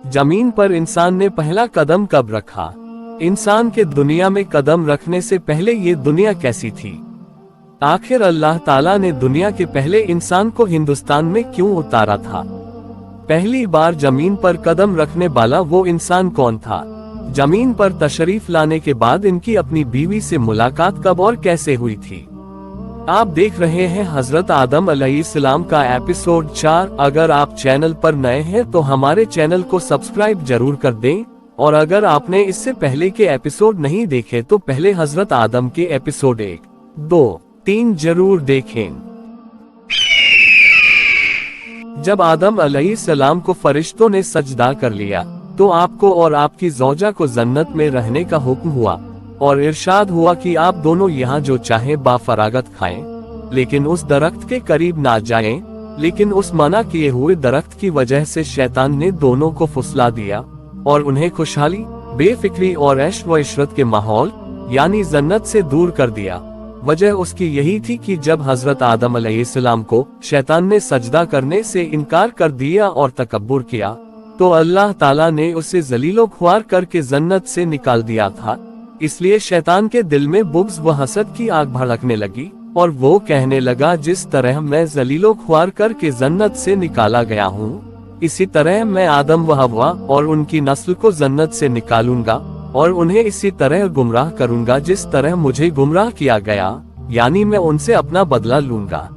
जमीन पर इंसान ने पहला कदम कब रखा? इंसान के दुनिया में कदम रखने से पहले ये दुनिया कैसी थी? आखिर अल्लाह ताला ने दुनिया के पहले इंसान को हिंदुस्तान में क्यों उतारा था? पहली बार जमीन पर कदम रखने वाला वो इंसान कौन था? जमीन पर तशरीफ लाने के बाद इनकी अपनी बीवी से मुलाकात कब और कैसे हुई थी? आप देख रहे हैं हजरत आदम अलैहिस्सलाम का एपिसोड 4। अगर आप चैनल पर नए हैं तो हमारे चैनल को सब्सक्राइब जरूर कर दें, और अगर आपने इससे पहले के एपिसोड नहीं देखे तो पहले हजरत आदम के एपिसोड 1, 2, 3 जरूर देखें। जब आदम अलैहिस्सलाम को फरिश्तों ने सजदा कर लिया तो आपको और आपकी ज़ौजा को जन्नत में रहने का हुक्म हुआ और इरशाद हुआ कि आप दोनों यहाँ जो चाहे बाफरागत खाएं, लेकिन उस दरख्त के करीब ना जाएं। लेकिन उस मना किए हुए दरख्त की वजह से शैतान ने दोनों को फुसला दिया और उन्हें खुशहाली, बेफिक्री और ऐश व इशरत के माहौल यानी जन्नत से दूर कर दिया। वजह उसकी यही थी कि जब हजरत आदम अलैहिस्सलाम को शैतान ने सजदा करने से इनकार कर दिया और तकब्बुर किया तो अल्लाह ताला ने उसे जलीलो ख्वार करके जन्नत से निकाल दिया था। इसलिए शैतान के दिल में बुग़्ज़ व हसद की आग भड़कने लगी और वो कहने लगा, जिस तरह मैं जलीलो ख्वार करके जन्नत से निकाला गया हूँ, इसी तरह मैं आदम व हव्वा और उनकी नस्ल को जन्नत से निकालूंगा और उन्हें इसी तरह गुमराह करूंगा जिस तरह मुझे गुमराह किया गया, यानी मैं उनसे अपना बदला लूंगा।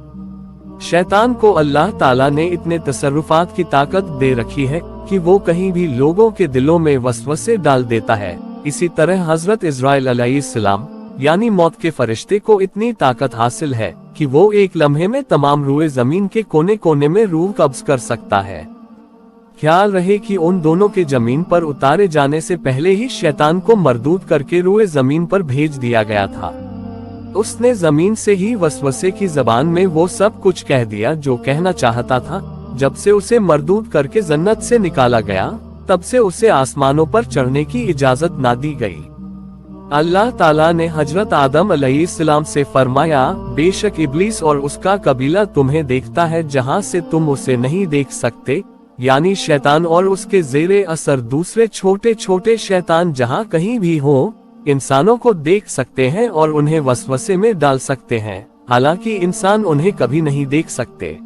शैतान को अल्लाह ताला ने इतने तसर्रुफात की ताकत दे रखी है कि वो कहीं भी लोगों के दिलों में वसवसे डाल देता है। इसी तरह हजरत इज़राइल अलैहिस्सलाम यानी मौत के फरिश्ते को इतनी ताकत हासिल है कि वो एक लम्हे में तमाम रूए जमीन के कोने कोने में रूह कब्ज कर सकता है। ख्याल रहे कि उन दोनों के जमीन पर उतारे जाने से पहले ही शैतान को मरदूद करके रूए जमीन पर भेज दिया गया था। उसने जमीन से ही वसवसे की जबान में वो सब कुछ कह दिया जो कहना चाहता था। जब से उसे मरदूद करके जन्नत से निकाला गया तब से उसे आसमानों पर चढ़ने की इजाजत ना दी गई। अल्लाह ताला ने हजरत आदम अलैहिस्सलाम से फरमाया, बेशक इब्लीस और उसका कबीला तुम्हें देखता है जहां से तुम उसे नहीं देख सकते, यानी शैतान और उसके ज़ेरे असर दूसरे छोटे छोटे शैतान जहां कहीं भी हो, इंसानों को देख सकते हैं और उन्हें वसवसे में डाल सकते हैं, हालांकि इंसान उन्हें कभी नहीं देख सकते।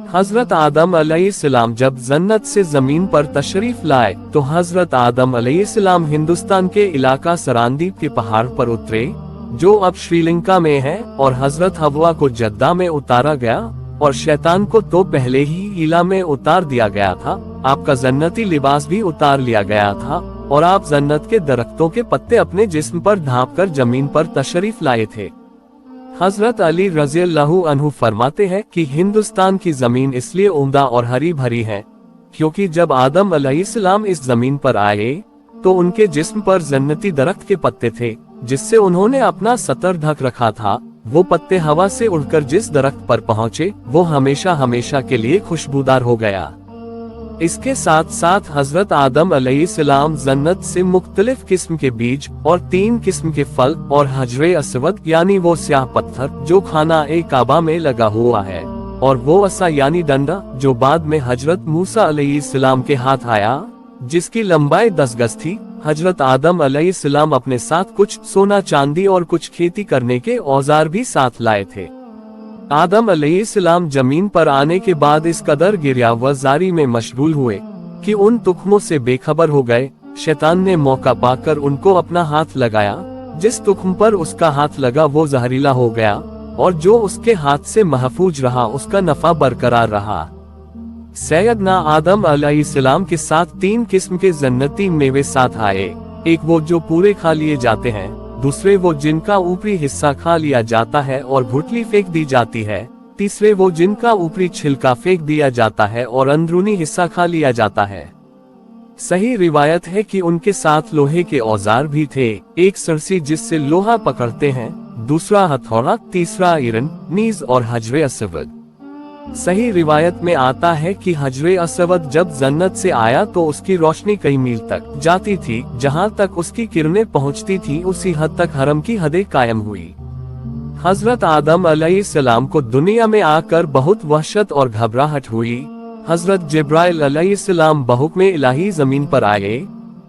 हजरत आदम अलैहिस्सलाम जब जन्नत से जमीन पर तशरीफ लाए तो हजरत आदम अलैहिस्सलाम हिंदुस्तान के इलाका सरांदीप के पहाड़ पर उतरे जो अब श्रीलंका में है, और हजरत हव्वा को जद्दा में उतारा गया और शैतान को तो पहले ही इला में उतार दिया गया था। आपका जन्नती लिबास भी उतार लिया गया था और आप जन्नत के दरख्तों के पत्ते अपने जिस्म पर ढांप कर जमीन पर तशरीफ लाए थे। हजरत अली रज़ियल्लाहु अन्हु फरमाते हैं कि हिंदुस्तान की जमीन इसलिए उम्दा और हरी भरी है क्योंकि जब आदम अलैहिस्सलाम इस जमीन पर आए तो उनके जिस्म पर जन्नती दरख्त के पत्ते थे जिससे उन्होंने अपना सतर ढक रखा था। वो पत्ते हवा से उड़कर जिस दरख्त पर पहुँचे वो हमेशा हमेशा के लिए खुशबूदार हो गया। इसके साथ साथ हजरत आदम अलैहिस्सलाम जन्नत से मुख्तलिफ किस्म के बीज और 3 किस्म के फल और हजरे अस्वद यानी वो स्याह पत्थर जो खाना ए काबा में लगा हुआ है, और वो असा यानी डंडा जो बाद में हजरत मूसा अलैहिस्सलाम के हाथ आया जिसकी लंबाई 10 गज थी। हजरत आदम अलैहिस्सलाम अपने साथ कुछ सोना चांदी और कुछ खेती करने के औजार भी साथ लाए थे। आदम अलैहिस्सलाम जमीन पर आने के बाद इस कदर गिरिया व जारी में मशगूल हुए कि उन तुख्मों से बेखबर हो गए। शैतान ने मौका पाकर उनको अपना हाथ लगाया, जिस तुख्म पर उसका हाथ लगा वो जहरीला हो गया और जो उसके हाथ से महफूज रहा उसका नफा बरकरार रहा। सैयदना आदम अलैहिस्सलाम के साथ 3 किस्म के जन्नती मेवे साथ आए, एक वो जो पूरे खा लिए जाते हैं, दूसरे वो जिनका ऊपरी हिस्सा खा लिया जाता है और गुठली फेंक दी जाती है, तीसरे वो जिनका ऊपरी छिलका फेंक दिया जाता है और अंदरूनी हिस्सा खा लिया जाता है। सही रिवायत है कि उनके साथ लोहे के औजार भी थे, एक सरसी जिससे लोहा पकड़ते हैं, दूसरा हथौड़ा, तीसरा इरन, नीज और हजरे अस्वद। सही रिवायत में आता है कि हजरे अस्वद जब जन्नत से आया तो उसकी रोशनी कई मील तक जाती थी, जहां तक उसकी किरणें पहुंचती थी उसी हद तक हरम की हदें कायम हुई। हजरत आदम अलैहिस्सलाम को दुनिया में आकर बहुत वहशत और घबराहट हुई हजरत जिब्राइल अलैहिस्सलाम बहुक्म इलाही जमीन पर आए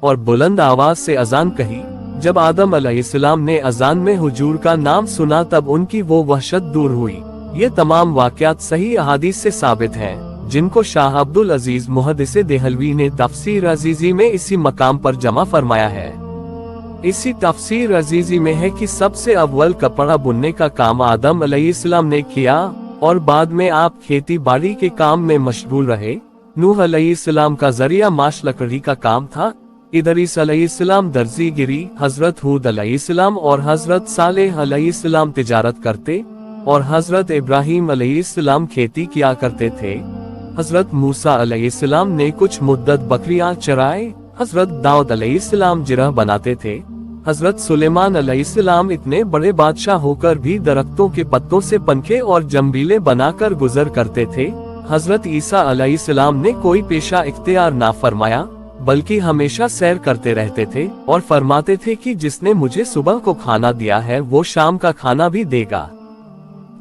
और बुलंद आवाज से अजान कही। जब आदम अलैहिस्सलाम ने अजान में हुजूर का नाम सुना तब उनकी वो वहशत दूर हुई। ये तमाम वाक़यात सही अहादीस से साबित हैं, जिनको शाह अब्दुल अजीज मुहद्दिसे देहलवी ने तफसीर अजीजी में इसी मकाम पर जमा फरमाया है। इसी तफसीर अजीजी में है कि सबसे अव्वल कपड़ा बुनने का काम आदम अलैहिस्सलाम ने किया और बाद में आप खेती बाड़ी के काम में मशगूल रहे। नूह अलैहिस्सलाम का जरिया माश लकड़ी का काम था। इदरीस अलैहिस्सलाम दर्जीगिरी, हजरत हूद अलैहिस्सलाम और हजरत सालेह अलैहिस्सलाम तिजारत करते और हजरत इब्राहीम अलैहिस्सलाम खेती किया करते थे। हजरत मूसा अलैहिस्सलाम ने कुछ मुद्दत बकरियां चराए। हजरत दाऊद अलैहिस्सलाम जिरह बनाते थे। हजरत सुलेमान अलैहिस्सलाम इतने बड़े बादशाह होकर भी दरख्तों के पत्तों से पंखे और जंबीले बनाकर गुजर करते थे। हजरत ईसा अलैहिस्सलाम ने कोई पेशा इख्तियार ना फरमाया, बल्कि हमेशा सैर करते रहते थे और फरमाते थे कि जिसने मुझे सुबह को खाना दिया है वो शाम का खाना भी देगा।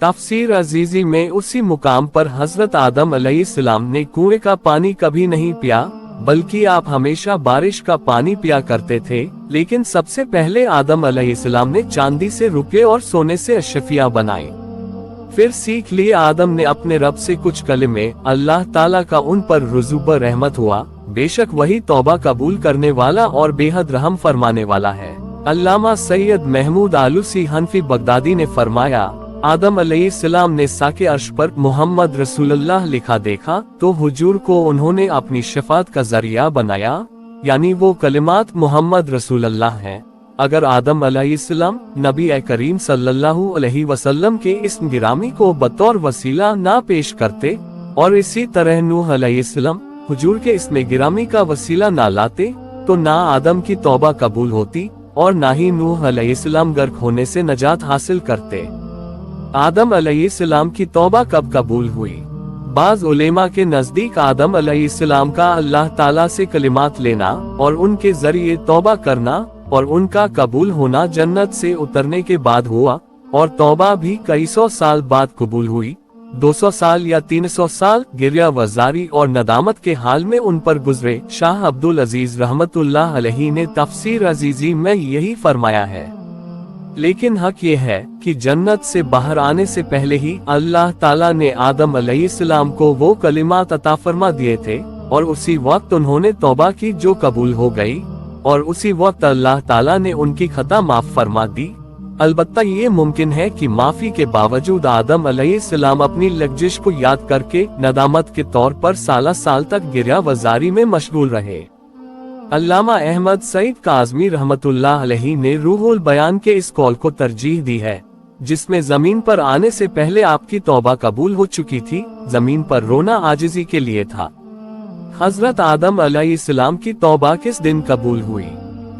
तफसीर अजीजी में उसी मुकाम पर हजरत आदम अलैहिस्सलाम ने कुएं का पानी कभी नहीं पिया, बल्कि आप हमेशा बारिश का पानी पिया करते थे। लेकिन सबसे पहले आदम अलैहिस्सलाम ने चांदी से रुपये और सोने से अशफियां बनाई। फिर सीख लिए आदम ने अपने रब से कुछ कलिमे। अल्लाह ताला का उन पर रुज़ूब रहमत हुआ। बेशक वही तौबा कबूल करने वाला और बेहद रहम फरमाने वाला है। अल्लामा सैयद महमूद आलूसी हनफी बगदादी ने फरमाया, आदम अलैहिस्सलाम ने साके अर्श पर मोहम्मद रसूलुल्लाह लिखा देखा तो हुजूर को उन्होंने अपनी शफात का जरिया बनाया, यानी वो कलिमात मोहम्मद रसूलुल्लाह हैं। अगर आदम अलैहिस्सलाम नबी करीम सल्लल्लाहु अलैहि वसल्लम के इस गिरामी को बतौर वसीला ना पेश करते और इसी तरह नूह अलैहिस्सलाम हुजूर के इसमें गिरामी का वसीला ना लाते तो ना आदम की तौबा कबूल होती और ना ही नूह अलैहिस्सलाम गर्क होने से नजात हासिल करते। आदम अलैहिस्सलाम की तौबा कब कबूल हुई? बाज उलेमा के नजदीक आदम अलैहिस्सलाम का अल्लाह ताला से कलिमात लेना और उनके जरिए तौबा करना और उनका कबूल होना जन्नत से उतरने के बाद हुआ और तौबा भी कई सौ साल बाद कबूल हुई। 200 साल या 300 साल गिरिया वजारी और नदामत के हाल में उन पर गुजरे। शाह अब्दुल अजीज रहमतुल्लाह अलैहि ने तफसीर अजीजी में यही फरमाया है। लेकिन हक ये है कि जन्नत से बाहर आने से पहले ही अल्लाह ताला ने आदम अलैहिस्सलाम को वो कलिमात अता फरमा दिए थे और उसी वक्त उन्होंने तौबा की जो कबूल हो गई और उसी वक्त अल्लाह ताला ने उनकी खता माफ फरमा दी। अलबत्ता ये मुमकिन है कि माफी के बावजूद आदम अलैहिस्सलाम अपनी लग्जिश को याद करके नदामत के तौर पर साल तक गिरिया वजारी में मशगूल रहे। अल्लामा अहमद सईद काज़मी रहमतुल्लाह अलैहि ने रूहुल बयान के इस कौल को तरजीह दी है, जिसमें जमीन पर आने से पहले आपकी तौबा कबूल हो चुकी थी। जमीन पर रोना आजिज़ी के लिए था। हजरत आदम अलैहिस्सलाम की तौबा किस दिन कबूल हुई?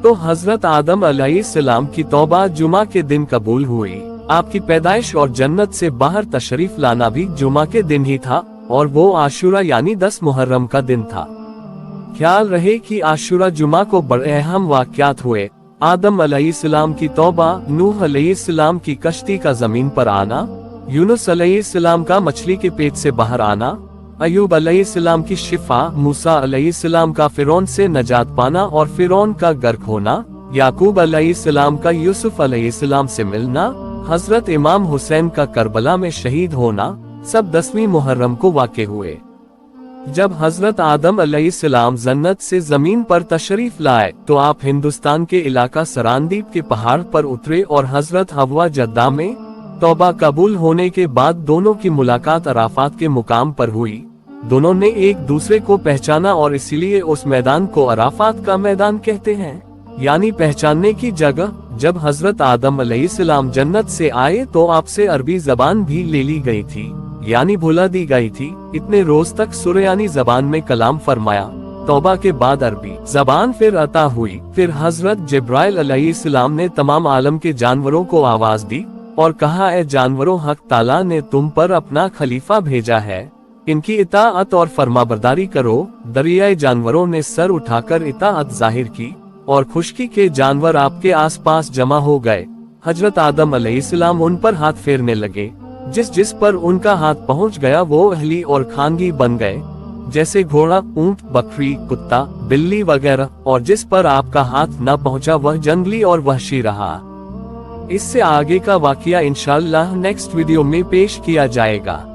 तो हजरत आदम अलैहिस्सलाम की तौबा जुमा के दिन कबूल हुई। आपकी पैदाइश और जन्नत से बाहर तशरीफ लाना भी जुमा के दिन ही था और वो आशुरा यानी 10 मुहर्रम का दिन था। ख्याल रहे कि आशुरा जुमा को बड़े अहम वाक़यात हुए। आदम अलैहिस्सलाम की तौबा, नूह अलैहिस्सलाम की कश्ती का जमीन पर आना, यूनुस अलैहिस्सलाम का मछली के पेट से बाहर आना, अयूब अलैहिस्सलाम की शिफा, मूसा अलैहिस्सलाम का फिरौन से नजात पाना और फिरौन का गर्क होना, याकूब अलैहिस्सलाम का यूसुफ अलैहिस्सलाम से मिलना, हजरत इमाम हुसैन का करबला में शहीद होना, सब 10वीं मुहर्रम को वाक़े हुए। जब हजरत आदम अलैहिस्सलाम जन्नत से जमीन पर तशरीफ लाए तो आप हिंदुस्तान के इलाका सरांदीप के पहाड़ पर उतरे और हजरत हवा जद्दा में तौबा कबूल होने के बाद दोनों की मुलाकात अराफात के मुकाम पर हुई। दोनों ने एक दूसरे को पहचाना और इसीलिए उस मैदान को अराफात का मैदान कहते हैं, यानी पहचानने की जगह। जब हजरत आदम अलैहिस्सलाम जन्नत से आए तो आपसे अरबी जबान भी ले ली गई थी, यानी भुला दी गई थी। इतने रोज तक सुरयानी जबान में कलाम फरमाया। तौबा के बाद अरबी जबान फिर अता हुई। फिर हजरत जिब्राइल अलैहिस्सलाम ने तमाम आलम के जानवरों को आवाज दी और कहा, ए जानवरों, हक ताला ने तुम पर अपना खलीफा भेजा है, इनकी इताअत और फरमाबरदारी करो। दरियाए जानवरों ने सर उठाकर इताअत जाहिर की और खुशकी के जानवर आपके आसपास जमा हो गए। हजरत आदम अलैहिस्सलाम उन पर हाथ फेरने लगे। जिस जिस पर उनका हाथ पहुंच गया वो अहली और खानगी बन गए। जैसे घोड़ा, ऊंट, बकरी, कुत्ता, बिल्ली वगैरह, और जिस पर आपका हाथ न पहुंचा वह जंगली और वहशी रहा। इससे आगे का वाकया इंशाअल्लाह नेक्स्ट वीडियो में पेश किया जाएगा।